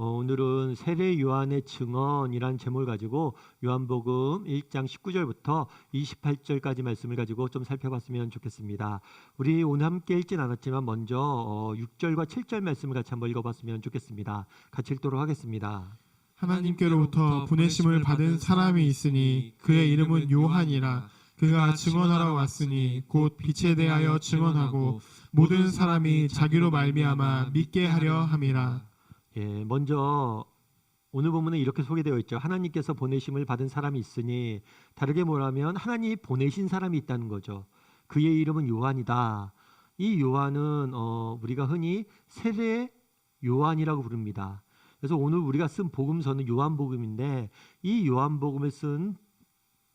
오늘은 세례 요한의 증언이란 제목을 가지고 요한복음 1장 19절부터 28절까지 말씀을 가지고 좀 살펴봤으면 좋겠습니다. 우리 오늘 함께 읽진 않았지만 먼저 6절과 7절 말씀을 같이 한번 읽어봤으면 좋겠습니다. 같이 읽도록 하겠습니다. 하나님께로부터 보내심을 받은 사람이 있으니 그의 이름은 요한이라. 그가 증언하러 왔으니 곧 빛에 대하여 증언하고 모든 사람이 자기로 말미암아 믿게 하려 함이라. 먼저 오늘 본문에 이렇게 소개되어 있죠. 하나님께서 보내심을 받은 사람이 있으니, 다르게 말하면 하나님이 보내신 사람이 있다는 거죠. 그의 이름은 요한이다. 이 요한은 우리가 흔히 세례 요한이라고 부릅니다. 그래서 오늘 우리가 쓴 복음서는 요한복음인데, 이 요한복음을 쓴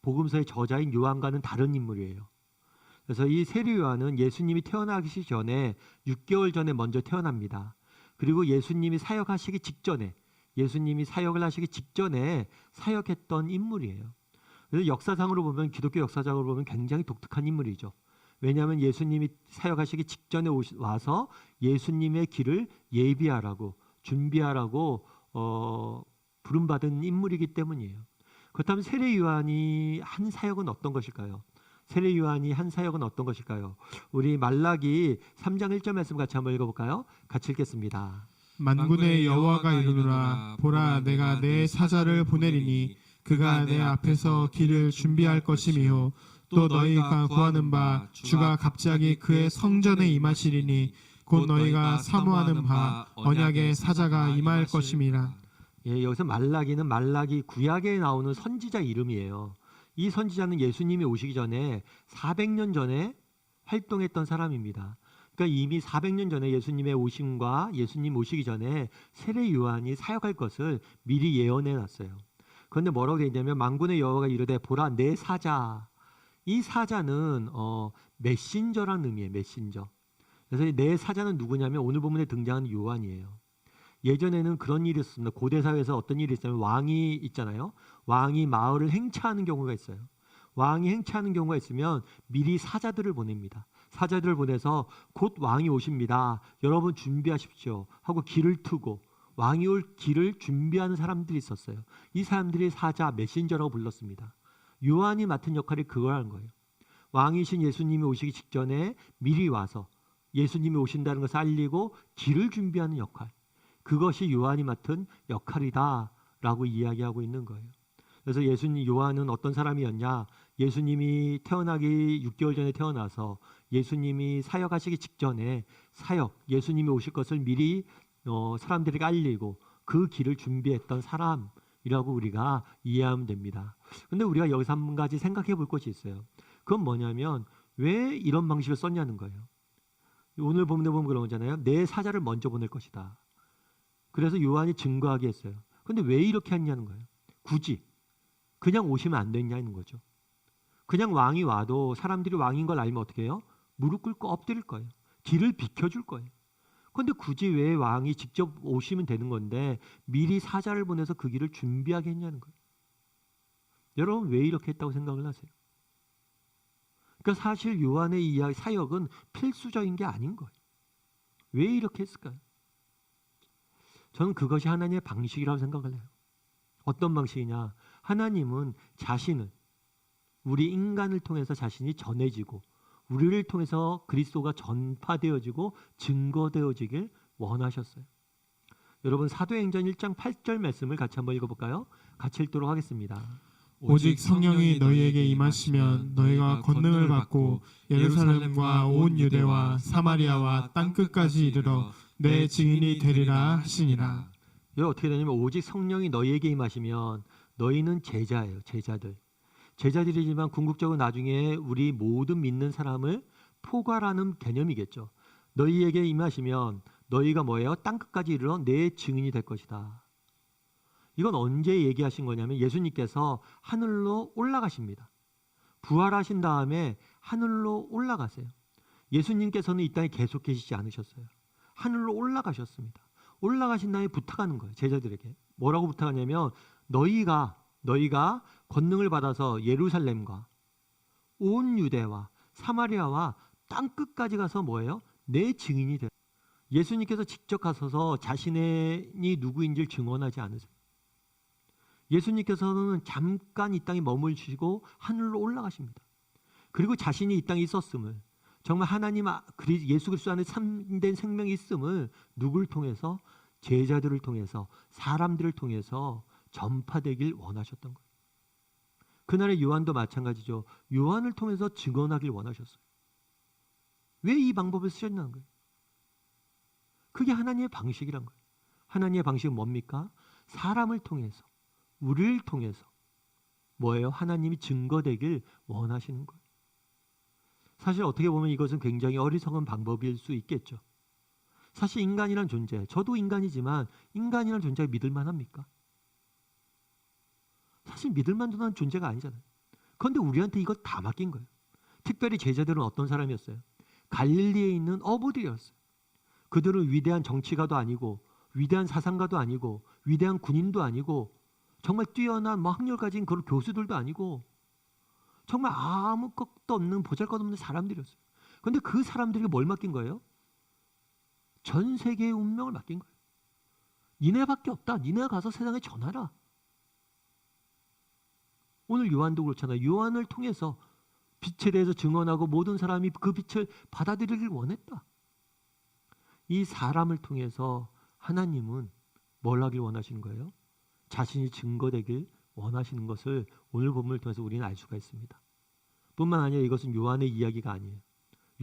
복음서의 저자인 요한과는 다른 인물이에요. 그래서 이 세례 요한은 예수님이 태어나기 전에 6개월 전에 먼저 태어납니다. 그리고 예수님이 사역을 하시기 직전에 사역했던 인물이에요. 그래서 역사상으로 보면, 기독교 역사적으로 보면 굉장히 독특한 인물이죠. 왜냐하면 예수님이 사역하시기 직전에 와서 예수님의 길을 예비하라고, 준비하라고 부름받은 인물이기 때문이에요. 그렇다면 세례 요한이 한 사역은 어떤 것일까요? 우리 말라기 3장 1절 말씀 같이 한번 읽어볼까요? 같이 읽겠습니다. 만군의 여호와가 이르노라. 보라, 내가 내 사자를 보내리니 그가 내 앞에서 길을 준비할 것이며 또 너희가 구하는 바 주가 갑자기 그의 성전에 임하시리니 곧 너희가 사모하는 바 언약의 사자가 임할 것임이라. 여기서 말라기는 말라기 구약에 나오는 선지자 이름이에요. 이 선지자는 예수님이 오시기 전에 400년 전에 활동했던 사람입니다. 그러니까 이미 400년 전에 예수님의 오심과 예수님 오시기 전에 세례 요한이 사역할 것을 미리 예언해 놨어요. 그런데 뭐라고 되어 있냐면, 만군의 여호와가 이르되 보라 내 사자. 이 사자는 메신저라는 의미예요. 메신저. 그래서 내 사자는 누구냐면 오늘 본문에 등장하는 요한이에요. 예전에는 그런 일이 있었습니다. 고대 사회에서 어떤 일이 있었냐면, 왕이 있잖아요. 왕이 마을을 행차하는 경우가 있어요. 왕이 행차하는 경우가 있으면 미리 사자들을 보냅니다. 사자들을 보내서 곧 왕이 오십니다, 여러분 준비하십시오 하고 길을 트고 왕이 올 길을 준비하는 사람들이 있었어요. 이 사람들이 사자, 메신저라고 불렀습니다. 요한이 맡은 역할이 그거라는 거예요. 왕이신 예수님이 오시기 직전에 미리 와서 예수님이 오신다는 것을 알리고 길을 준비하는 역할, 그것이 요한이 맡은 역할이다라고 이야기하고 있는 거예요. 그래서 요한은 어떤 사람이었냐? 예수님이 태어나기 6개월 전에 태어나서 예수님이 사역하시기 직전에 예수님이 오실 것을 미리 사람들에게 알리고 그 길을 준비했던 사람이라고 우리가 이해하면 됩니다. 그런데 우리가 여기서 한 가지 생각해 볼 것이 있어요. 그건 뭐냐면, 왜 이런 방식을 썼냐는 거예요. 오늘 보면 그런 거잖아요. 내 사자를 먼저 보낼 것이다. 그래서 요한이 증거하게 했어요. 그런데 왜 이렇게 했냐는 거예요. 굳이 그냥 오시면 안 됐냐는 거죠. 그냥 왕이 와도 사람들이 왕인 걸 알면 어떻게 해요? 무릎 꿇고 엎드릴 거예요. 길을 비켜줄 거예요. 그런데 굳이 왜 왕이 직접 오시면 되는 건데 미리 사자를 보내서 그 길을 준비하게 했냐는 거예요. 여러분, 왜 이렇게 했다고 생각을 하세요? 그러니까 사실 요한의 이 사역은 필수적인 게 아닌 거예요. 왜 이렇게 했을까요? 저는 그것이 하나님의 방식이라고 생각을 해요. 어떤 방식이냐? 하나님은 자신을, 우리 인간을 통해서 자신이 전해지고 우리를 통해서 그리스도가 전파되어지고 증거되어지길 원하셨어요. 여러분, 사도행전 1장 8절 말씀을 같이 한번 읽어볼까요? 같이 읽도록 하겠습니다. 오직 성령이 너희에게 임하시면 너희가 권능을 받고 예루살렘과 온 유대와 사마리아와 땅끝까지 이르러 내 증인이 되리라 하시니라. 여기 어떻게 되냐면, 오직 성령이 너희에게 임하시면, 너희는 제자예요. 제자들이지만 궁극적으로 나중에 우리 모든 믿는 사람을 포괄하는 개념이겠죠. 너희에게 임하시면 너희가 뭐예요? 땅끝까지 이르러 내 증인이 될 것이다. 이건 언제 얘기하신 거냐면, 예수님께서 하늘로 올라가십니다. 부활하신 다음에 하늘로 올라가세요. 예수님께서는 이 땅에 계속 계시지 않으셨어요. 하늘로 올라가셨습니다. 올라가신 다음에 부탁하는 거예요. 제자들에게 뭐라고 부탁하냐면, 너희가 권능을 받아서 예루살렘과 온 유대와 사마리아와 땅끝까지 가서 뭐예요? 내 증인이 돼. 예수님께서 직접 가서서 자신이 누구인지를 증언하지 않으세요. 예수님께서는 잠깐 이 땅에 머물시고 하늘로 올라가십니다. 그리고 자신이 이 땅에 있었음을, 정말 하나님 예수 그리스도 안에 참된 생명이 있음을 누구를 통해서? 제자들을 통해서, 사람들을 통해서 전파되길 원하셨던 거예요. 그날의 요한도 마찬가지죠. 요한을 통해서 증언하길 원하셨어요. 왜 이 방법을 쓰셨냐는 거예요. 그게 하나님의 방식이란 거예요. 하나님의 방식은 뭡니까? 사람을 통해서, 우리를 통해서 뭐예요? 하나님이 증거되길 원하시는 거예요. 사실 어떻게 보면 이것은 굉장히 어리석은 방법일 수 있겠죠. 사실 인간이란 존재, 저도 인간이지만 인간이란 존재가 믿을 만합니까? 사실 믿을 만한 존재가 아니잖아요. 그런데 우리한테 이거 다 맡긴 거예요. 특별히 제자들은 어떤 사람이었어요? 갈릴리에 있는 어부들이었어요. 그들은 위대한 정치가도 아니고, 위대한 사상가도 아니고, 위대한 군인도 아니고, 정말 뛰어난 학력 가진 그런 교수들도 아니고, 정말 아무것도 없는 보잘것없는 사람들이었어요. 그런데 그 사람들에게 뭘 맡긴 거예요? 전 세계의 운명을 맡긴 거예요. 니네밖에 없다. 니네가 가서 세상에 전하라. 오늘 요한도 그렇잖아요. 요한을 통해서 빛에 대해서 증언하고 모든 사람이 그 빛을 받아들이길 원했다. 이 사람을 통해서 하나님은 뭘 하길 원하시는 거예요? 자신이 증거되길 원하시는 것을 오늘 본문을 통해서 우리는 알 수가 있습니다. 뿐만 아니라 이것은 요한의 이야기가 아니에요.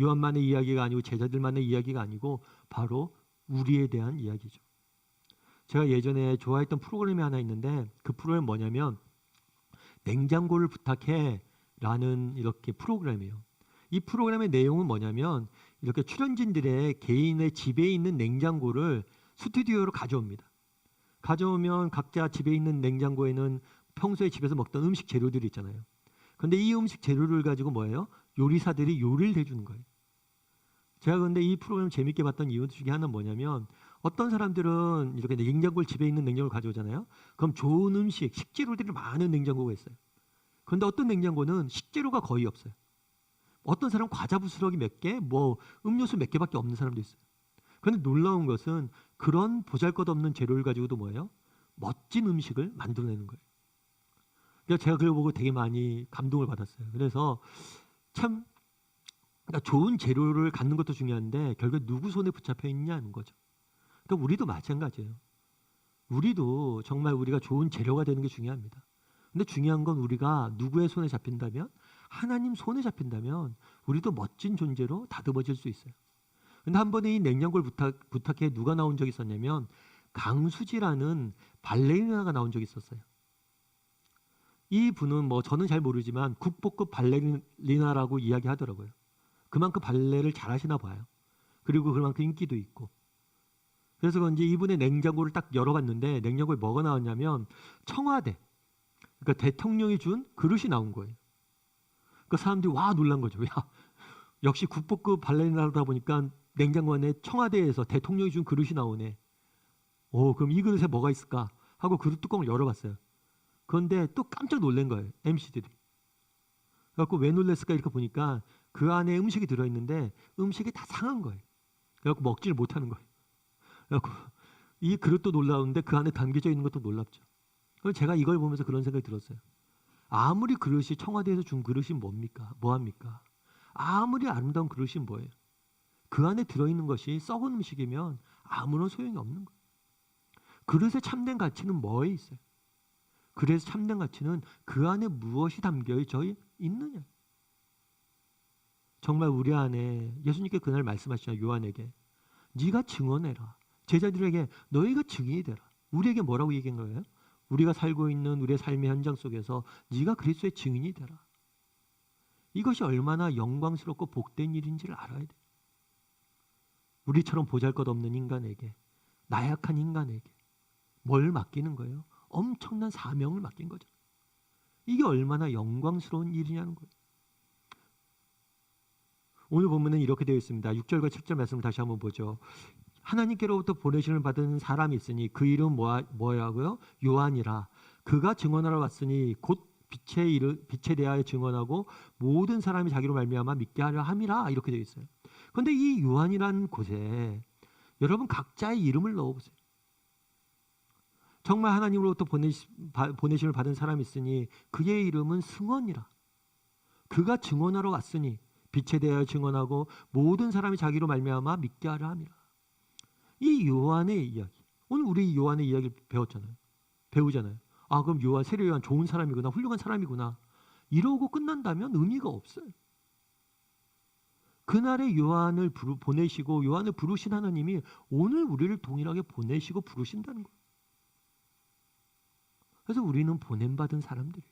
요한만의 이야기가 아니고 제자들만의 이야기가 아니고 바로 우리에 대한 이야기죠. 제가 예전에 좋아했던 프로그램이 하나 있는데 그 프로그램이 뭐냐면 냉장고를 부탁해 라는 이렇게 프로그램이에요. 이 프로그램의 내용은 뭐냐면 이렇게 출연진들의 개인의 집에 있는 냉장고를 스튜디오로 가져옵니다. 가져오면 각자 집에 있는 냉장고에는 평소에 집에서 먹던 음식 재료들이 있잖아요. 그런데 이 음식 재료를 가지고 뭐예요? 요리사들이 요리를 해주는 거예요. 제가 그런데 이 프로그램 재밌게 봤던 이유 중에 하나는 뭐냐면 어떤 사람들은 이렇게 냉장고를 집에 있는 냉장고를 가져오잖아요. 그럼 좋은 음식, 식재료들이 많은 냉장고가 있어요. 그런데 어떤 냉장고는 식재료가 거의 없어요. 어떤 사람은 과자 부스러기 몇 개, 음료수 몇 개밖에 없는 사람도 있어요. 그런데 놀라운 것은 그런 보잘것없는 재료를 가지고도 뭐예요? 멋진 음식을 만들어내는 거예요. 그러니까 제가 그걸 보고 되게 많이 감동을 받았어요. 그래서 참 그러니까 좋은 재료를 갖는 것도 중요한데 결국 누구 손에 붙잡혀 있냐는 거죠. 그러니까 우리도 마찬가지예요. 우리도 정말 우리가 좋은 재료가 되는 게 중요합니다. 근데 중요한 건 우리가 누구의 손에 잡힌다면, 하나님 손에 잡힌다면 우리도 멋진 존재로 다듬어질 수 있어요. 근데 한 번에 이 냉장고를 부탁해 누가 나온 적이 있었냐면 강수지라는 발레리나가 나온 적이 있었어요. 이 분은 저는 잘 모르지만 국보급 발레리나라고 이야기하더라고요. 그만큼 발레를 잘하시나 봐요. 그리고 그만큼 인기도 있고. 그래서 그런지 이분의 냉장고를 딱 열어봤는데 냉장고에 뭐가 나왔냐면 청와대, 그러니까 대통령이 준 그릇이 나온 거예요. 그러니까 사람들이 와 놀란 거죠. 야, 역시 국보급 발레리나다 보니까 냉장고 안에 청와대에서 대통령이 준 그릇이 나오네. 그럼 이 그릇에 뭐가 있을까 하고 그릇 뚜껑을 열어봤어요. 그런데 또 깜짝 놀란 거예요. MC들이. 그래갖고 왜 놀랐을까 이렇게 보니까 그 안에 음식이 들어있는데 음식이 다 상한 거예요. 그래갖고 먹지를 못하는 거예요. 그래갖고 이 그릇도 놀라운데 그 안에 담겨져 있는 것도 놀랍죠. 그래서 제가 이걸 보면서 그런 생각이 들었어요. 아무리 그릇이 청와대에서 준 그릇이 뭡니까? 뭐합니까? 아무리 아름다운 그릇이 뭐예요? 그 안에 들어있는 것이 썩은 음식이면 아무런 소용이 없는 거예요. 그릇의 참된 가치는 뭐에 있어요? 그래서 참된 가치는 그 안에 무엇이 담겨져 있느냐. 정말 우리 안에 예수님께 그날 말씀하시잖아요. 요한에게 네가 증언해라. 제자들에게 너희가 증인이 되라. 우리에게 뭐라고 얘기한 거예요? 우리가 살고 있는 우리의 삶의 현장 속에서 네가 그리스도의 증인이 되라. 이것이 얼마나 영광스럽고 복된 일인지를 알아야 돼. 우리처럼 보잘것없는 인간에게, 나약한 인간에게 뭘 맡기는 거예요? 엄청난 사명을 맡긴 거죠. 이게 얼마나 영광스러운 일이냐는 거예요. 오늘 보면은 이렇게 되어 있습니다. 6절과 7절 말씀을 다시 한번 보죠. 하나님께로부터 보내심을 받은 사람이 있으니 그 이름 뭐라고요? 요한이라. 그가 증언하러 왔으니 곧 빛에 대하여 증언하고 모든 사람이 자기로 말미암아 믿게 하려 함이라. 이렇게 되어 있어요. 그런데 이 요한이라는 곳에 여러분 각자의 이름을 넣어보세요. 정말 하나님으로부터 보내심을 받은 사람이 있으니 그의 이름은 승원이라. 그가 증언하러 왔으니 빛에 대하여 증언하고 모든 사람이 자기로 말미암아 믿게 하려 함이라. 이 요한의 이야기, 오늘 우리 요한의 이야기를 배우잖아요. 아, 그럼 요한, 세례 요한 좋은 사람이구나, 훌륭한 사람이구나, 이러고 끝난다면 의미가 없어요. 그날의 요한을 보내시고 요한을 부르신 하나님이 오늘 우리를 동일하게 보내시고 부르신다는 거예요. 그래서 우리는 보냄받은 사람들이에요.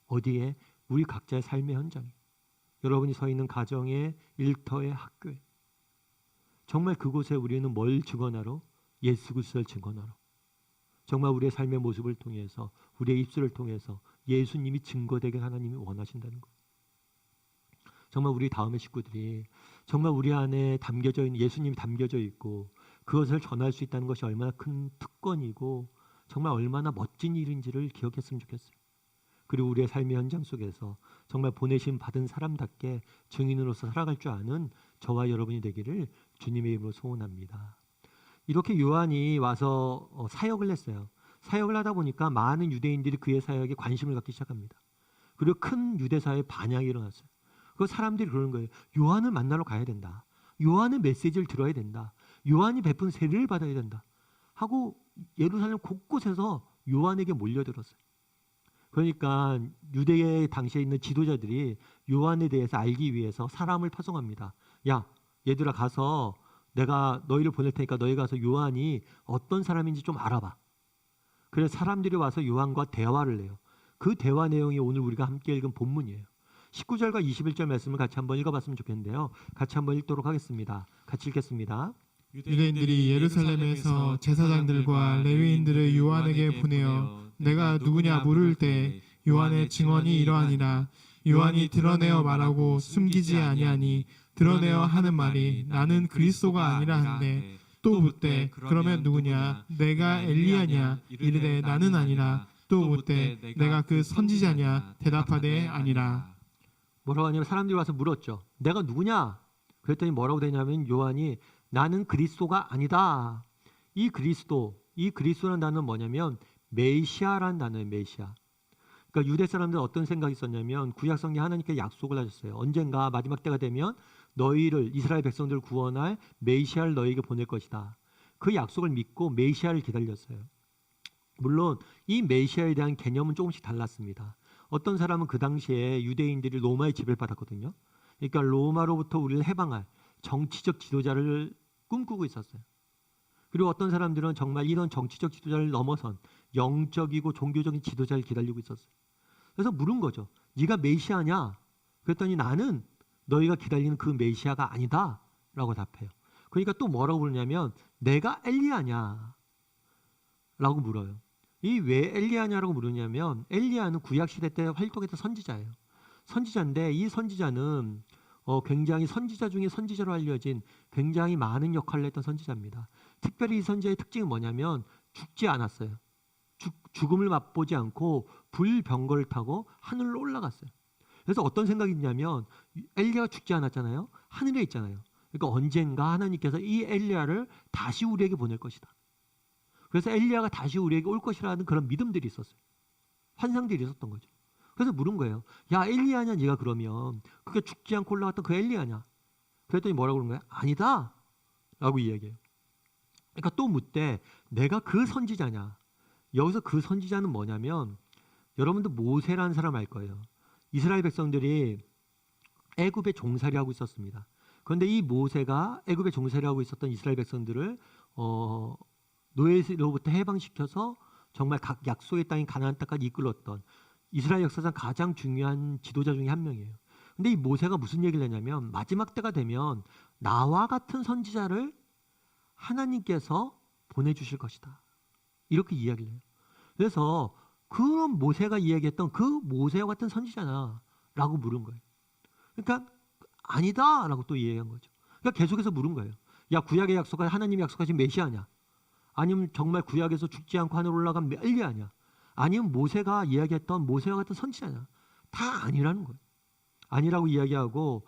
어디에? 우리 각자의 삶의 현장에. 여러분이 서 있는 가정에, 일터에, 학교에. 정말 그곳에 우리는 뭘 증언하러? 예수 그리스도를 증언하러. 정말 우리의 삶의 모습을 통해서, 우리의 입술을 통해서 예수님이 증거되게 하나님이 원하신다는 거예요. 정말 우리 다음의 식구들이 정말 우리 안에 담겨져 있는 예수님이 담겨져 있고 그것을 전할 수 있다는 것이 얼마나 큰 특권이고 정말 얼마나 멋진 일인지를 기억했으면 좋겠어요. 그리고 우리의 삶의 현장 속에서 정말 보내심 받은 사람답게 증인으로서 살아갈 줄 아는 저와 여러분이 되기를 주님의 이름으로 소원합니다. 이렇게 요한이 와서 사역을 했어요. 사역을 하다 보니까 많은 유대인들이 그의 사역에 관심을 갖기 시작합니다. 그리고 큰 유대사회에 반향이 일어났어요. 그 사람들이 그러는 거예요. 요한을 만나러 가야 된다. 요한의 메시지를 들어야 된다. 요한이 베푼 세례를 받아야 된다. 하고 예루살렘 곳곳에서 요한에게 몰려들었어요. 그러니까 유대의 당시에 있는 지도자들이 요한에 대해서 알기 위해서 사람을 파송합니다. 야, 얘들아 가서 내가 너희를 보낼 테니까 너희 가서 요한이 어떤 사람인지 좀 알아봐. 그래서 사람들이 와서 요한과 대화를 해요. 그 대화 내용이 오늘 우리가 함께 읽은 본문이에요. 19절과 21절 말씀을 같이 한번 읽어봤으면 좋겠는데요. 같이 한번 읽도록 하겠습니다. 같이 읽겠습니다. 유대인들이 예루살렘에서 제사장들과 레위인들을 요한에게 보내어 내가 누구냐 물을 때 요한의 증언이 이러하니라. 요한이 드러내어 말하고 숨기지 아니하니 드러내어 하는 말이 나는 그리스도가 아니라 한데 또 묻되 그러면 누구냐 내가 엘리야냐 이르되 나는 아니라 또 묻되 내가 그 선지자냐 대답하되 아니라. 뭐라고 하냐면 사람들이 와서 물었죠. 내가 누구냐? 그랬더니 뭐라고 되냐면 요한이 나는 그리스도가 아니다. 이 그리스도라는 단어는 뭐냐면 메시아라는 단어예요. 메시아. 그러니까 유대 사람들은 어떤 생각이 있었냐면 구약 성경에 하나님께 약속을 하셨어요. 언젠가 마지막 때가 되면 너희를 이스라엘 백성들을 구원할 메시아를 너희에게 보낼 것이다. 그 약속을 믿고 메시아를 기다렸어요. 물론 이 메시아에 대한 개념은 조금씩 달랐습니다. 어떤 사람은 그 당시에 유대인들이 로마의 지배를 받았거든요. 그러니까 로마로부터 우리를 해방할 정치적 지도자를 꿈꾸고 있었어요. 그리고 어떤 사람들은 정말 이런 정치적 지도자를 넘어선 영적이고 종교적인 지도자를 기다리고 있었어요. 그래서 물은 거죠. 네가 메시아냐? 그랬더니 나는 너희가 기다리는 그 메시아가 아니다 라고 답해요. 그러니까 또 뭐라고 물으냐면 내가 엘리야냐? 라고 물어요. 이 왜 엘리야냐라고 물으냐면 엘리야는 구약시대 때 활동했던 선지자예요. 선지자인데 이 선지자는 굉장히 선지자 중에 선지자로 알려진 굉장히 많은 역할을 했던 선지자입니다. 특별히 이 선지자의 특징이 뭐냐면 죽지 않았어요. 죽음을 맛보지 않고 불병거를 타고 하늘로 올라갔어요. 그래서 어떤 생각이 있냐면 엘리야가 죽지 않았잖아요. 하늘에 있잖아요. 그러니까 언젠가 하나님께서 이 엘리야를 다시 우리에게 보낼 것이다. 그래서 엘리야가 다시 우리에게 올 것이라는 그런 믿음들이 있었어요. 환상들이 있었던 거죠. 그래서 물은 거예요. 야, 엘리야냐 네가 그러면 그게 죽지 않고 올라갔던 그 엘리야냐? 그랬더니 뭐라고 그런 거야? 아니다 라고 이야기해요. 그러니까 또 묻되 내가 그 선지자냐? 여기서 그 선지자는 뭐냐면 여러분들 모세라는 사람 알 거예요. 이스라엘 백성들이 애굽에 종살이하고 있었습니다. 그런데 이 모세가 애굽에 종살이하고 있었던 이스라엘 백성들을 노예로부터 해방시켜서 정말 각 약속의 땅인 가나안 땅까지 이끌었던 이스라엘 역사상 가장 중요한 지도자 중에 한 명이에요. 근데 이 모세가 무슨 얘기를 했냐면 마지막 때가 되면 나와 같은 선지자를 하나님께서 보내주실 것이다. 이렇게 이야기를 해요. 그래서 그런 모세가 이야기했던 그 모세와 같은 선지자냐? 라고 물은 거예요. 그러니까 아니다 라고 또 이야기한 거죠. 그러니까 계속해서 물은 거예요. 야, 구약의 약속한 하나님이 약속하신 메시아냐? 아니면 정말 구약에서 죽지 않고 하늘 올라간 엘리야냐? 아니면 모세가 이야기했던 모세와 같은 선지자냐? 다 아니라는 거예요. 아니라고 이야기하고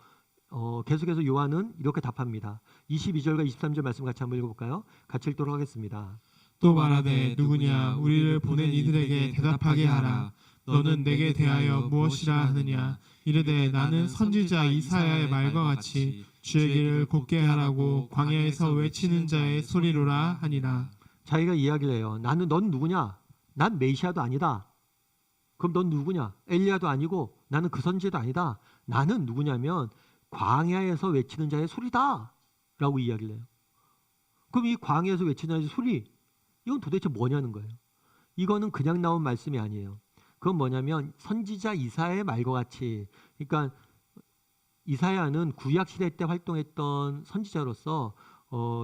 계속해서 요한은 이렇게 답합니다. 22절과 23절 말씀 같이 한번 읽어볼까요? 같이 읽도록 하겠습니다. 또 말하되 누구냐 우리를 보낸 이들에게 대답하게 하라. 너는 내게 대하여 무엇이라 하느냐. 이르되 나는 선지자 이사야의 말과 같이 주의 길을 곧게 하라고 광야에서 외치는 자의 소리로라 하니라. 자기가 이야기를 해요. 넌 누구냐? 난 메시아도 아니다. 그럼 넌 누구냐? 엘리야도 아니고 나는 그 선지자도 아니다. 나는 누구냐면 광야에서 외치는 자의 소리다 라고 이야기를 해요. 그럼 이 광야에서 외치는 자의 소리, 이건 도대체 뭐냐는 거예요. 이거는 그냥 나온 말씀이 아니에요. 그건 뭐냐면 선지자 이사야의 말과 같이, 그러니까 이사야는 구약시대 때 활동했던 선지자로서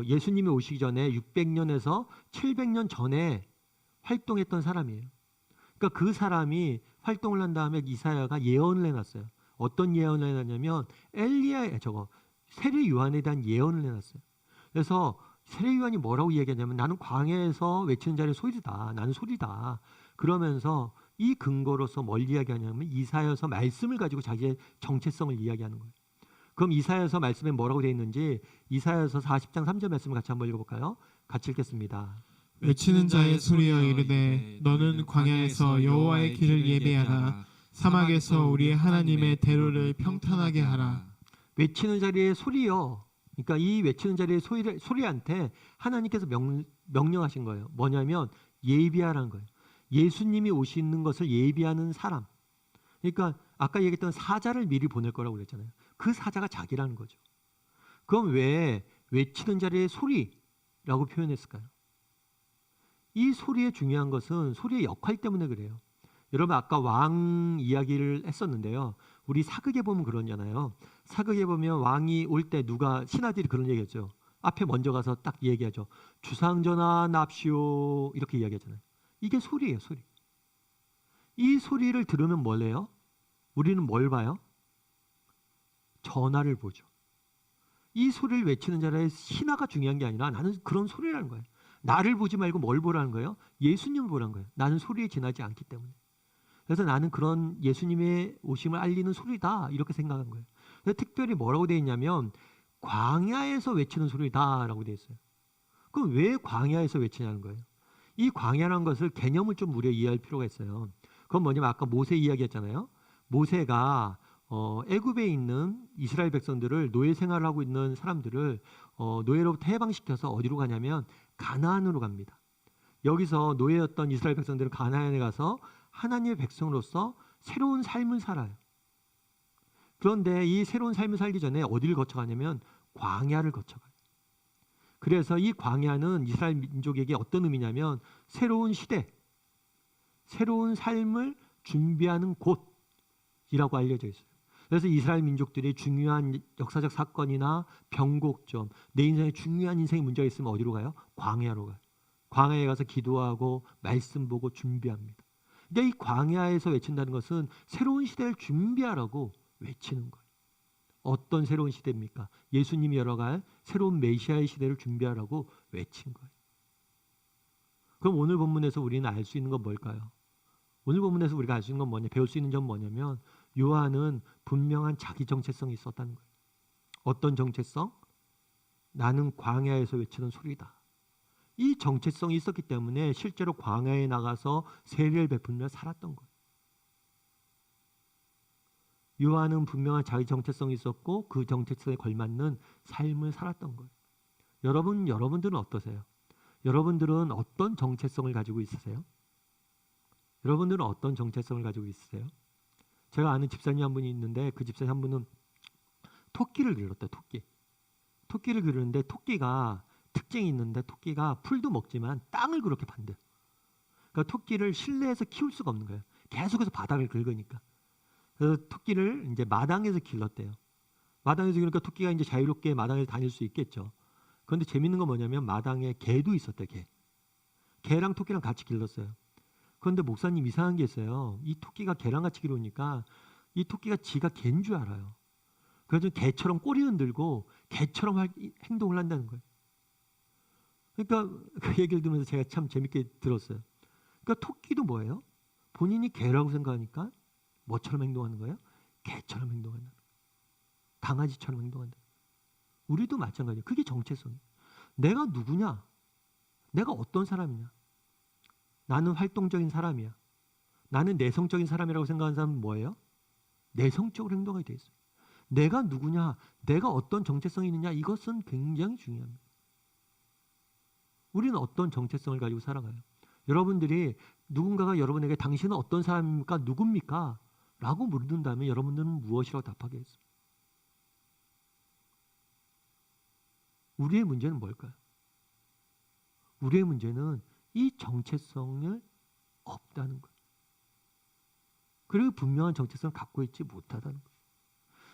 예수님이 오시기 전에 600년에서 700년 전에 활동했던 사람이에요. 그러니까 그 사람이 활동을 한 다음에 이사야가 예언을 해놨어요. 어떤 예언을 해놨냐면 세례 요한에 대한 예언을 해놨어요. 그래서 세례 요한이 뭐라고 이야기하냐면 나는 광야에서 외치는 자의 소리다. 나는 소리다. 그러면서 이 근거로서 뭘 이야기하냐면 이사야서 말씀을 가지고 자기의 정체성을 이야기하는 거예요. 그럼 이사야서 말씀에 뭐라고 되어 있는지 이사야서 40장 3절 말씀을 같이 한번 읽어볼까요? 같이 읽겠습니다. 외치는 자의 소리여 이르되 너는 광야에서 여호와의 길을 예배하라. 사막에서 우리 하나님의 대로를 평탄하게 하라. 외치는 자리의 소리요. 그러니까 이 외치는 자리의 소리한테 하나님께서 명령하신 거예요. 뭐냐면 예비하라는 거예요. 예수님이 오시는 것을 예비하는 사람. 그러니까 아까 얘기했던 사자를 미리 보낼 거라고 그랬잖아요. 그 사자가 자기라는 거죠. 그럼 왜 외치는 자리의 소리라고 표현했을까요? 이 소리의 중요한 것은 소리의 역할 때문에 그래요. 여러분 아까 왕 이야기를 했었는데요. 우리 사극에 보면 그러잖아요. 사극에 보면 왕이 올 때 누가 신하들이 그런 얘기했죠. 앞에 먼저 가서 딱 얘기하죠. 주상전하 납시오 이렇게 이야기하잖아요. 이게 소리예요, 소리. 이 소리를 들으면 뭘 해요? 우리는 뭘 봐요? 전하를 보죠. 이 소리를 외치는 자의 신하가 중요한 게 아니라 나는 그런 소리라는 거예요. 나를 보지 말고 뭘 보라는 거예요? 예수님을 보라는 거예요. 나는 소리에 지나지 않기 때문에. 그래서 나는 그런 예수님의 오심을 알리는 소리다 이렇게 생각한 거예요. 그래서 특별히 뭐라고 되어 있냐면 광야에서 외치는 소리다라고 되어 있어요. 그럼 왜 광야에서 외치냐는 거예요. 이 광야라는 것을 개념을 좀 우리가 이해할 필요가 있어요. 그건 뭐냐면 아까 모세 이야기했잖아요. 모세가 애굽에 있는 이스라엘 백성들을 노예 생활을 하고 있는 사람들을 노예로부터 해방시켜서 어디로 가냐면 가나안으로 갑니다. 여기서 노예였던 이스라엘 백성들은 가나안에 가서 하나님의 백성으로서 새로운 삶을 살아요. 그런데 이 새로운 삶을 살기 전에 어디를 거쳐가냐면 광야를 거쳐가요. 그래서 이 광야는 이스라엘 민족에게 어떤 의미냐면 새로운 시대, 새로운 삶을 준비하는 곳이라고 알려져 있어요. 그래서 이스라엘 민족들이 중요한 역사적 사건이나 변곡점, 내 인생에 중요한 인생의 문제가 있으면 어디로 가요? 광야로 가요. 광야에 가서 기도하고 말씀 보고 준비합니다. 근데 이 광야에서 외친다는 것은 새로운 시대를 준비하라고 외치는 거예요. 어떤 새로운 시대입니까? 예수님이 열어갈 새로운 메시아의 시대를 준비하라고 외친 거예요. 그럼 오늘 본문에서 우리는 알 수 있는 건 뭘까요? 오늘 본문에서 우리가 알 수 있는 건 뭐냐? 배울 수 있는 점은 뭐냐면 요한은 분명한 자기 정체성이 있었다는 거예요. 어떤 정체성? 나는 광야에서 외치는 소리다. 이 정체성이 있었기 때문에 실제로 광야에 나가서 세례를 베풀며 살았던 거예요. 요한은 분명한 자기 정체성이 있었고 그 정체성에 걸맞는 삶을 살았던 거예요. 여러분들은 어떠세요? 여러분들은 어떤 정체성을 가지고 있으세요? 여러분들은 어떤 정체성을 가지고 있으세요? 제가 아는 집사님 한 분이 있는데 그 집사님 한 분은 토끼를 길렀대요. 토끼를 기르는데 토끼가 특징이 있는데 토끼가 풀도 먹지만 땅을 그렇게 판대요. 그러니까 토끼를 실내에서 키울 수가 없는 거예요. 계속해서 바닥을 긁으니까. 그래서 토끼를 이제 마당에서 길렀대요. 마당에서 기르니까 토끼가 이제 자유롭게 마당에서 다닐 수 있겠죠. 그런데 재밌는 건 뭐냐면 마당에 개도 있었대요. 개랑 토끼랑 같이 길렀어요. 그런데 목사님 이상한 게 있어요. 이 토끼가 개랑 같이 기르니까 이 토끼가 지가 개인 줄 알아요. 그래서 개처럼 꼬리 흔들고 개처럼 행동을 한다는 거예요. 그러니까 그 얘기를 들으면서 제가 참 재밌게 들었어요. 그러니까 토끼도 뭐예요? 본인이 개라고 생각하니까 뭐처럼 행동하는 거예요? 개처럼 행동한다. 강아지처럼 행동한다. 우리도 마찬가지예요. 그게 정체성이에요. 내가 누구냐? 내가 어떤 사람이냐? 나는 활동적인 사람이야. 나는 내성적인 사람이라고 생각하는 사람은 뭐예요? 내성적으로 행동하게 돼 있어요. 내가 누구냐? 내가 어떤 정체성이 있느냐? 이것은 굉장히 중요합니다. 우리는 어떤 정체성을 가지고 살아가요? 여러분들이 누군가가 여러분에게 당신은 어떤 사람입니까? 누굽니까? 라고 물는다면 여러분들은 무엇이라고 답하겠습니까? 우리의 문제는 뭘까요? 우리의 문제는 이 정체성을 없다는 거예요. 그리고 분명한 정체성을 갖고 있지 못하다는 거예요.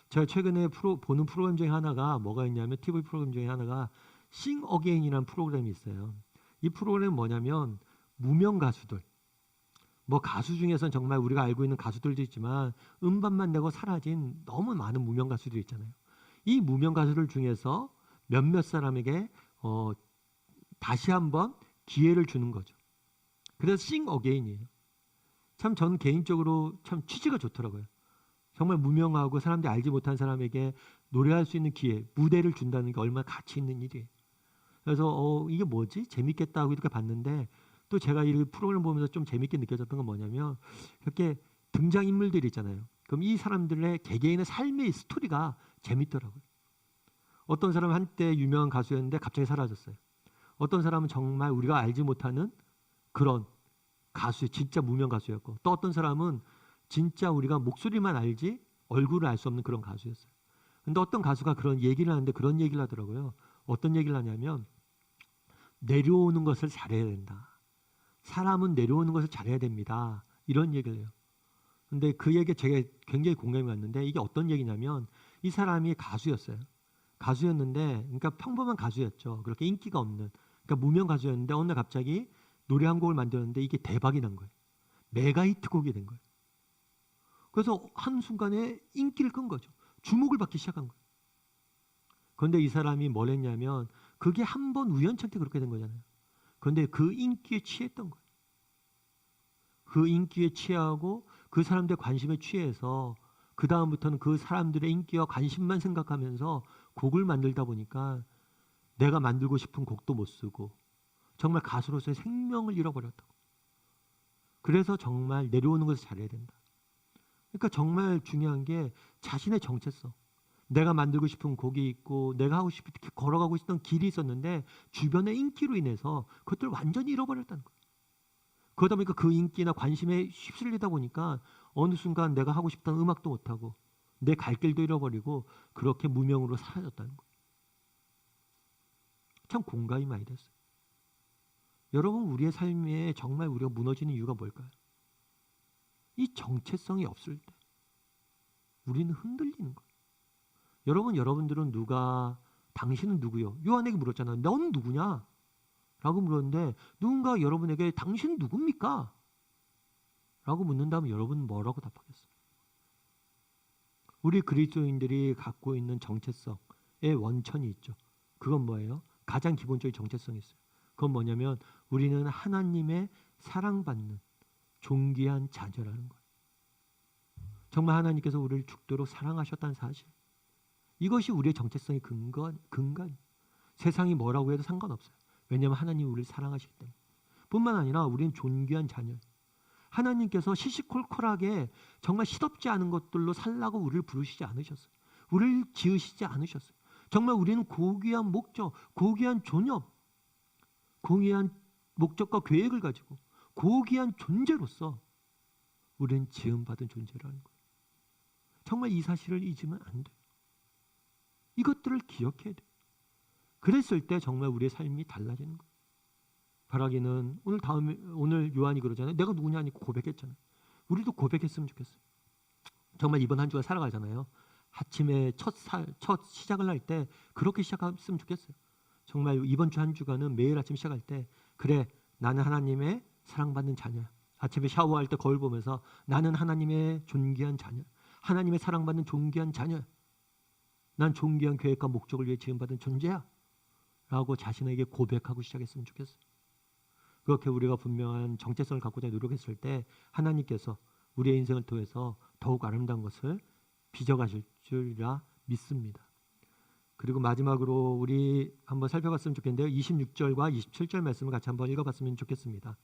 제가 최근에 보는 프로그램 중에 하나가 뭐가 있냐면 TV 프로그램 중에 하나가 Sing Again이라는 프로그램이 있어요. 이 프로그램은 뭐냐면 무명 가수들, 뭐 가수 중에서는 정말 우리가 알고 있는 가수들도 있지만 음반만 내고 사라진 너무 많은 무명 가수들이 있잖아요. 이 무명 가수들 중에서 몇몇 사람에게 다시 한번 기회를 주는 거죠. 그래서 Sing Again이에요. 참 저는 개인적으로 참 취지가 좋더라고요. 정말 무명하고 사람들이 알지 못한 사람에게 노래할 수 있는 기회, 무대를 준다는 게 얼마나 가치 있는 일이에요. 그래서 이게 뭐지? 재밌겠다 하고 이렇게 봤는데 또 제가 이 프로그램 보면서 좀 재밌게 느껴졌던 건 뭐냐면 이렇게 등장인물들이 있잖아요. 그럼 이 사람들의 개개인의 삶의 스토리가 재밌더라고요. 어떤 사람은 한때 유명한 가수였는데 갑자기 사라졌어요. 어떤 사람은 정말 우리가 알지 못하는 그런 가수, 진짜 무명 가수였고 또 어떤 사람은 진짜 우리가 목소리만 알지 얼굴을 알 수 없는 그런 가수였어요. 근데 어떤 가수가 그런 얘기를 하는데 그런 얘기를 하더라고요. 어떤 얘기를 하냐면 내려오는 것을 잘해야 된다. 사람은 내려오는 것을 잘해야 됩니다. 이런 얘기를 해요. 근데 그 얘기에 제가 굉장히 공감이 왔는데 이게 어떤 얘기냐면 이 사람이 가수였어요. 가수였는데 그러니까 평범한 가수였죠. 그렇게 인기가 없는 그러니까 무명 가수였는데 어느 날 갑자기 노래 한 곡을 만들었는데 이게 대박이 난 거예요. 메가 히트곡이 된 거예요. 그래서 한순간에 인기를 끈 거죠. 주목을 받기 시작한 거예요. 그런데 이 사람이 뭘 했냐면 그게 한 번 우연찮게 그렇게 된 거잖아요. 그런데 그 인기에 취했던 거예요. 그 인기에 취하고 그 사람들의 관심에 취해서 그 다음부터는 그 사람들의 인기와 관심만 생각하면서 곡을 만들다 보니까 내가 만들고 싶은 곡도 못 쓰고 정말 가수로서의 생명을 잃어버렸다고. 그래서 정말 내려오는 것을 잘해야 된다. 그러니까 정말 중요한 게 자신의 정체성. 내가 만들고 싶은 곡이 있고 내가 하고 싶은 걸어가고 있었던 길이 있었는데 주변의 인기로 인해서 그것들을 완전히 잃어버렸다는 거예요. 그러다 보니까 그 인기나 관심에 휩쓸리다 보니까 어느 순간 내가 하고 싶던 음악도 못하고 내 갈 길도 잃어버리고 그렇게 무명으로 사라졌다는 거예요. 참 공감이 많이 됐어요. 여러분 우리의 삶에 정말 우리가 무너지는 이유가 뭘까요? 이 정체성이 없을 때 우리는 흔들리는 거예요. 여러분들은 누가 당신은 누구요? 요한에게 물었잖아요. 넌 누구냐? 라고 물었는데 누군가 여러분에게 당신은 누굽니까? 라고 묻는다면 여러분은 뭐라고 답하겠어요? 우리 그리스도인들이 갖고 있는 정체성의 원천이 있죠. 그건 뭐예요? 가장 기본적인 정체성이 있어요. 그건 뭐냐면 우리는 하나님의 사랑받는 존귀한 자녀라는 거예요. 정말 하나님께서 우리를 죽도록 사랑하셨다는 사실. 이것이 우리의 정체성의 근간. 세상이 뭐라고 해도 상관없어요. 왜냐하면 하나님이 우리를 사랑하시기 때문에. 뿐만 아니라 우리는 존귀한 자녀. 하나님께서 시시콜콜하게 정말 시덥지 않은 것들로 살라고 우리를 부르시지 않으셨어요. 우리를 지으시지 않으셨어요. 정말 우리는 고귀한 목적, 고귀한 존엄, 고귀한 목적과 계획을 가지고 고귀한 존재로서 우리는 지음받은 존재라는 거예요. 정말 이 사실을 잊으면 안 돼요. 이것들을 기억해야 돼요. 그랬을 때 정말 우리의 삶이 달라지는 거예요. 바라기는 오늘 요한이 그러잖아요. 내가 누구냐 하니까 고백했잖아요. 우리도 고백했으면 좋겠어요. 정말 이번 한 주가 살아가잖아요. 아침에 첫 시작을 할 때 그렇게 시작했으면 좋겠어요. 정말 이번 주 한 주간은 매일 아침 시작할 때 그래 나는 하나님의 사랑받는 자녀야. 아침에 샤워할 때 거울 보면서 나는 하나님의 존귀한 자녀, 하나님의 사랑받는 존귀한 자녀야. 난 존귀한 계획과 목적을 위해 지음받은 존재야. 라고 자신에게 고백하고 시작했으면 좋겠어요. 그렇게 우리가 분명한 정체성을 갖고자 노력했을 때 하나님께서 우리의 인생을 통해서 더욱 아름다운 것을 빚어가실 줄이라 믿습니다. 그리고 마지막으로 우리 한번 살펴봤으면 좋겠는데요. 26절과 27절 말씀을 같이 한번 읽어봤으면 좋겠습니다.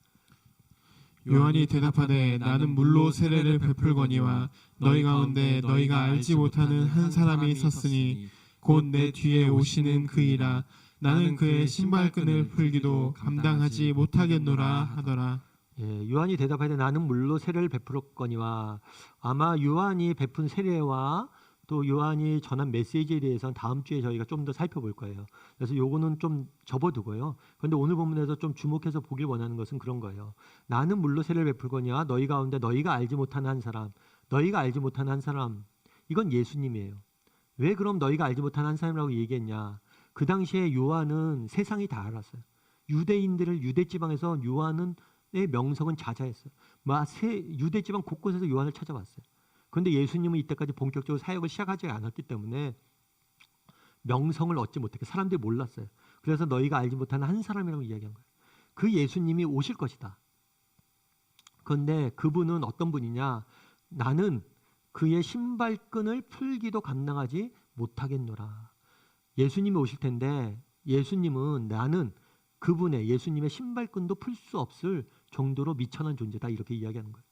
요한이 대답하되 나는 물로 세례를 베풀거니와 너희 가운데 너희가 알지 못하는 한 사람이 섰으니 곧 내 뒤에 오시는 그이라. 나는 그의 신발끈을 풀기도 감당하지 못하겠노라 하더라. 예, 요한이 대답하되 나는 물로 세례를 베풀었거니와, 아마 요한이 베푼 세례와 또 요한이 전한 메시지에 대해서는 다음 주에 저희가 좀 더 살펴볼 거예요. 그래서 요거는 좀 접어두고요. 그런데 오늘 본문에서 좀 주목해서 보길 원하는 것은 그런 거예요. 나는 물로 세례를 베풀거니와 너희 가운데 너희가 알지 못하는 한 사람, 너희가 알지 못하는 한 사람, 이건 예수님이에요. 왜 그럼 너희가 알지 못하는 한 사람이라고 얘기했냐? 그 당시에 요한은 세상이 다 알았어요. 유대인들을 유대 지방에서 요한의 명성은 자자했어요. 유대 지방 곳곳에서 요한을 찾아왔어요. 그런데 예수님은 이때까지 본격적으로 사역을 시작하지 않았기 때문에 명성을 얻지 못했고 사람들이 몰랐어요. 그래서 너희가 알지 못하는 한 사람이라고 이야기한 거예요. 그 예수님이 오실 것이다. 그런데 그분은 어떤 분이냐? 나는 그의 신발끈을 풀기도 감당하지 못하겠노라. 예수님이 오실 텐데 예수님은 나는 그분의 예수님의 신발끈도 풀 수 없을 정도로 미천한 존재다, 이렇게 이야기하는 거예요.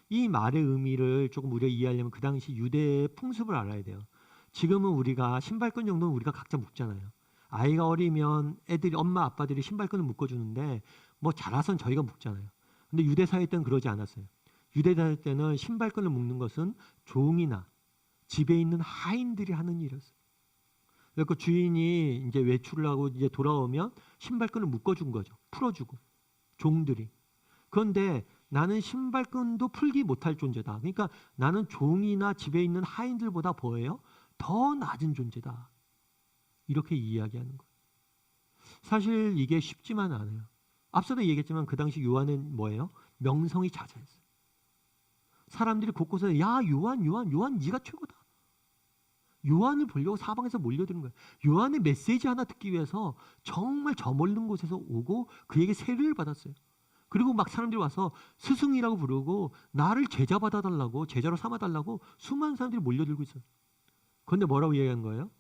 이 말의 의미를 조금 우리가 이해하려면 그 당시 유대의 풍습을 알아야 돼요. 지금은 우리가 신발끈 정도는 우리가 각자 묶잖아요. 아이가 어리면 애들이 엄마 아빠들이 신발끈을 묶어주는데 뭐 자라선 저희가 묶잖아요. 근데 유대 사회 때는 그러지 않았어요. 유대 사회 때는 신발끈을 묶는 것은 종이나 집에 있는 하인들이 하는 일이었어요. 그래서 주인이 이제 외출을 하고 이제 돌아오면 신발끈을 묶어준 거죠. 풀어주고 종들이. 그런데 나는 신발끈도 풀기 못할 존재다. 그러니까 나는 종이나 집에 있는 하인들보다 뭐예요? 더 낮은 존재다. 이렇게 이야기하는 거예요. 사실 이게 쉽지만 않아요. 앞서도 얘기했지만 그 당시 요한은 뭐예요? 명성이 자자했어요. 사람들이 곳곳에 야 요한 네가 최고다. 요한을 보려고 사방에서 몰려드는 거예요. 요한의 메시지 하나 듣기 위해서 정말 저 멀는 곳에서 오고 그에게 세례를 받았어요. 그리고 막 사람들이 와서 스승이라고 부르고 나를 제자 받아달라고, 제자로 삼아달라고 수많은 사람들이 몰려들고 있어요. 그런데 뭐라고 얘기하는 거예요?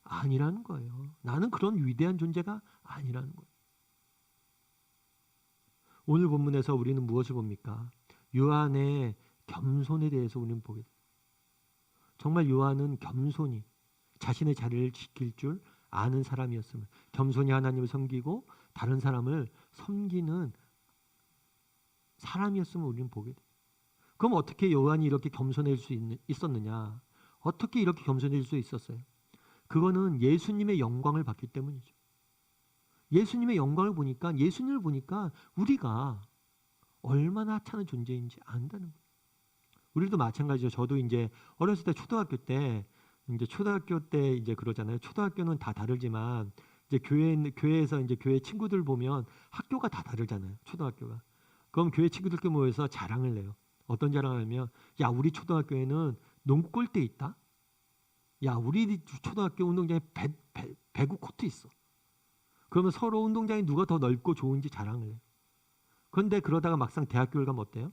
아니라는 거예요. 나는 그런 위대한 존재가 아니라는 거예요. 오늘 본문에서 우리는 무엇을 봅니까? 요한의 겸손에 대해서 우리는 보게 돼요. 정말 요한은 겸손히 자신의 자리를 지킬 줄 아는 사람이었으면, 겸손히 하나님을 섬기고 다른 사람을 섬기는 사람이었으면 우리는 보게 돼요. 그럼 어떻게 요한이 이렇게 겸손해질 수 있었느냐? 어떻게 이렇게 겸손해질 수 있었어요? 그거는 예수님의 영광을 봤기 때문이죠. 예수님의 영광을 보니까, 예수님을 보니까 우리가 얼마나 하찮은 존재인지 안다는 거예요. 우리도 마찬가지죠. 저도 이제 어렸을 때 초등학교 때 이제 그러잖아요. 초등학교는 다 다르지만 이제 교회에서 이제 교회 친구들 보면 학교가 다 다르잖아요. 초등학교가. 그럼 교회 친구들끼리 모여서 자랑을 해요. 어떤 자랑을 하면, 야 우리 초등학교에는 농구 골대 있다. 야 우리 초등학교 운동장에 배구 코트 있어. 그러면 서로 운동장이 누가 더 넓고 좋은지 자랑을 해요. 그런데 그러다가 막상 대학교를 가면 어때요?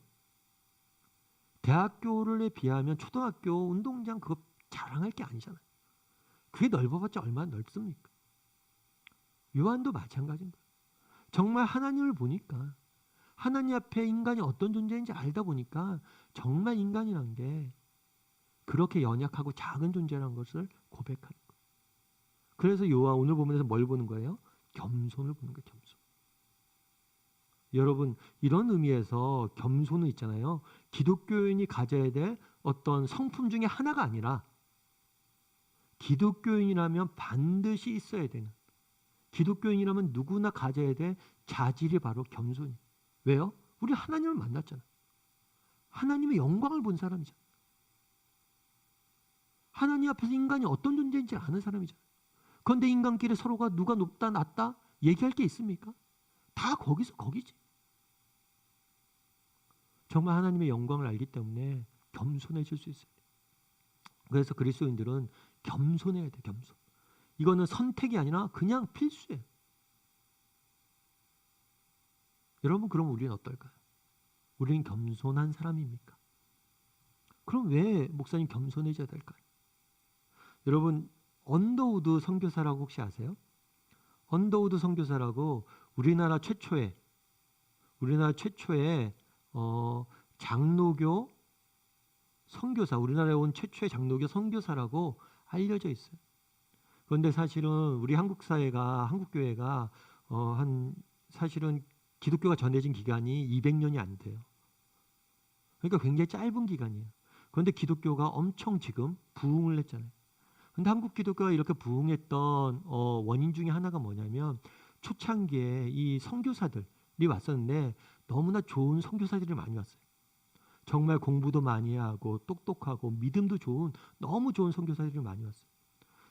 대학교를 비하면 초등학교 운동장 그거 자랑할 게 아니잖아요. 그게 넓어봤자 얼마나 넓습니까? 요한도 마찬가지인 거예요. 정말 하나님을 보니까, 하나님 앞에 인간이 어떤 존재인지 알다 보니까 정말 인간이란 게 그렇게 연약하고 작은 존재라는 것을 고백하는 거예요. 그래서 요한 오늘 보면서 뭘 보는 거예요? 겸손을 보는 거예요. 겸손. 여러분, 이런 의미에서 겸손은 있잖아요. 기독교인이 가져야 될 어떤 성품 중에 하나가 아니라 기독교인이라면 반드시 있어야 되는, 기독교인이라면 누구나 가져야 될 자질이 바로 겸손이에요. 왜요? 우리 하나님을 만났잖아요. 하나님의 영광을 본 사람이잖아요. 하나님 앞에서 인간이 어떤 존재인지 아는 사람이잖아요. 그런데 인간끼리 서로가 누가 높다 낮다 얘기할 게 있습니까? 다 거기서 거기지. 정말 하나님의 영광을 알기 때문에 겸손해질 수 있어요. 그래서 그리스도인들은 겸손해야 돼. 겸손. 이거는 선택이 아니라 그냥 필수예요. 여러분, 그럼 우리는 어떨까요? 우리는 겸손한 사람입니까? 그럼 왜 목사님 겸손해져야 될까요? 여러분 언더우드 선교사라고 혹시 아세요? 언더우드 선교사라고 우리나라 최초의 장로교 선교사, 우리나라에 온 최초의 장로교 선교사라고 알려져 있어요. 그런데 사실은 우리 한국 사회가, 한국 교회가 사실은 기독교가 전해진 기간이 200년이 안 돼요. 그러니까 굉장히 짧은 기간이에요. 그런데 기독교가 엄청 지금 부흥을 했잖아요. 근데 한국 기독교가 이렇게 부흥했던 원인 중에 하나가 뭐냐면 초창기에 이 선교사들이 왔었는데 너무나 좋은 선교사들이 많이 왔어요. 정말 공부도 많이 하고 똑똑하고 믿음도 좋은 너무 좋은 선교사들이 많이 왔어요.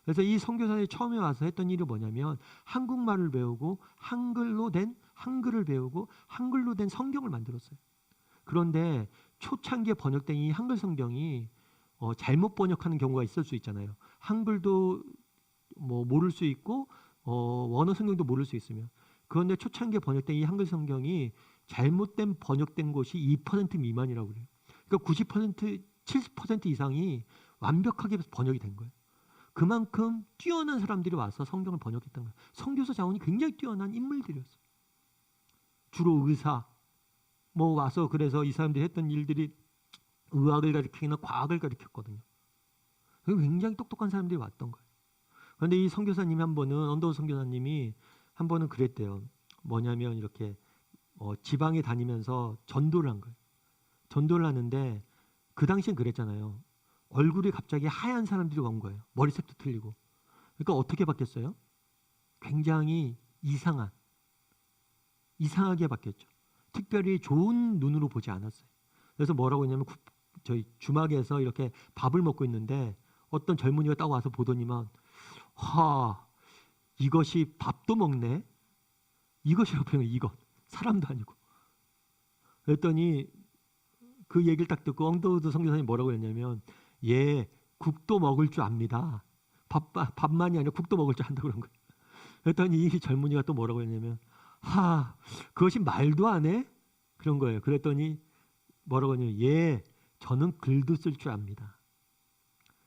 그래서 이 선교사들이 처음에 와서 했던 일이 뭐냐면 한국말을 배우고 한글을 배우고 한글로 된 성경을 만들었어요. 그런데 초창기에 번역된 이 한글 성경이 잘못 번역하는 경우가 있을 수 있잖아요. 한글도 뭐 모를 수 있고 원어 성경도 모를 수 있으면. 그런데 초창기에 번역된 이 한글 성경이 잘못된 번역된 곳이 2% 미만이라고 그래요. 그러니까 90%, 70% 이상이 완벽하게 번역이 된 거예요. 그만큼 뛰어난 사람들이 와서 성경을 번역했던 거예요. 선교사 자원이 굉장히 뛰어난 인물들이었어요. 주로 의사 뭐 와서 그래서 이 사람들이 했던 일들이 의학을 가르치거나 과학을 가르쳤거든요. 굉장히 똑똑한 사람들이 왔던 거예요. 그런데 이 선교사님이 언더우드 선교사님이 한 번은 그랬대요. 뭐냐면 이렇게 지방에 다니면서 전도를 한 거예요. 전도를 하는데 그 당시엔 그랬잖아요. 얼굴이 갑자기 하얀 사람들이 온 거예요. 머리색도 틀리고. 그러니까 어떻게 바뀌었어요? 굉장히 이상하게 바뀌었죠. 특별히 좋은 눈으로 보지 않았어요. 그래서 뭐라고 했냐면 저희 주막에서 이렇게 밥을 먹고 있는데 어떤 젊은이가 딱 와서 보더니만 이것이 밥도 먹네? 이것이라고 표현해요. 이것. 사람도 아니고. 그랬더니 그 얘기를 딱 듣고 언더우드 선교사님이 뭐라고 했냐면 국도 먹을 줄 압니다. 밥만이 아니라 국도 먹을 줄 안다고 그런 거예요. 그랬더니 이 젊은이가 또 뭐라고 했냐면 그것이 말도 안 해? 그런 거예요. 그랬더니 뭐라고 했냐면 저는 글도 쓸 줄 압니다.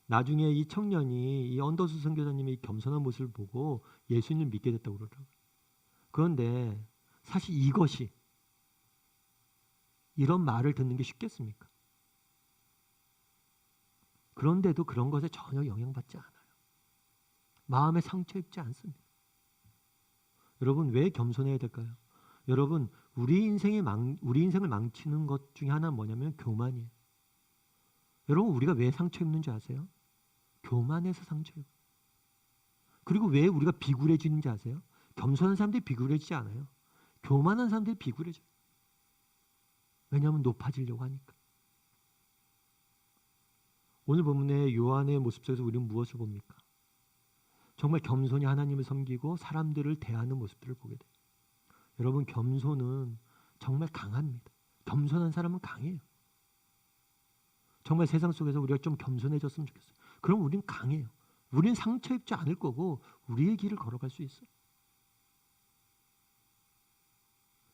나중에 이 청년이 이 언더우드 선교사님의 이 겸손한 모습을 보고 예수님을 믿게 됐다고 그러더라고요. 그런데 사실 이것이 이런 말을 듣는 게 쉽겠습니까? 그런데도 그런 것에 전혀 영향받지 않아요. 마음에 상처 입지 않습니다. 여러분 왜 겸손해야 될까요? 여러분 우리 인생을 망치는 것 중에 하나는 뭐냐면 교만이에요. 여러분 우리가 왜 상처 입는지 아세요? 교만해서 상처 입어요. 그리고 왜 우리가 비굴해지는지 아세요? 겸손한 사람들이 비굴해지지 않아요. 교만한 사람들이 비굴해져요. 왜냐하면 높아지려고 하니까. 오늘 본문의 요한의 모습 속에서 우리는 무엇을 봅니까? 정말 겸손히 하나님을 섬기고 사람들을 대하는 모습들을 보게 돼요. 여러분 겸손은 정말 강합니다. 겸손한 사람은 강해요. 정말 세상 속에서 우리가 좀 겸손해졌으면 좋겠어요. 그럼 우리는 강해요. 우리는 상처 입지 않을 거고 우리의 길을 걸어갈 수 있어요.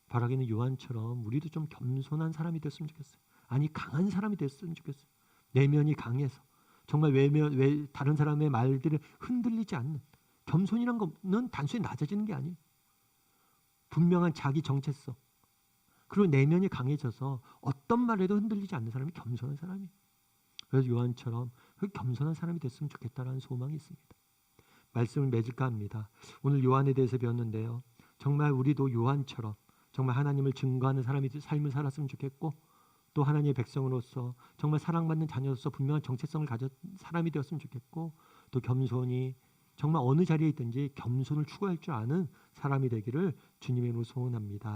바라기는 요한처럼 우리도 좀 겸손한 사람이 됐으면 좋겠어요. 아니 강한 사람이 됐으면 좋겠어요. 내면이 강해서 정말 다른 사람의 말들을 흔들리지 않는 겸손이란 거는 단순히 낮아지는 게 아니에요. 분명한 자기 정체성 그리고 내면이 강해져서 어떤 말에도 흔들리지 않는 사람이 겸손한 사람이에요. 그래서 요한처럼 그 겸손한 사람이 됐으면 좋겠다라는 소망이 있습니다. 말씀을 맺을까 합니다. 오늘 요한에 대해서 배웠는데요. 정말 우리도 요한처럼 정말 하나님을 증거하는 삶을 살았으면 좋겠고 또 하나님의 백성으로서 정말 사랑받는 자녀로서 분명한 정체성을 가진 사람이 되었으면 좋겠고 또 겸손히 정말 어느 자리에 있든지 겸손을 추구할 줄 아는 사람이 되기를 주님의 이름으로 소원합니다.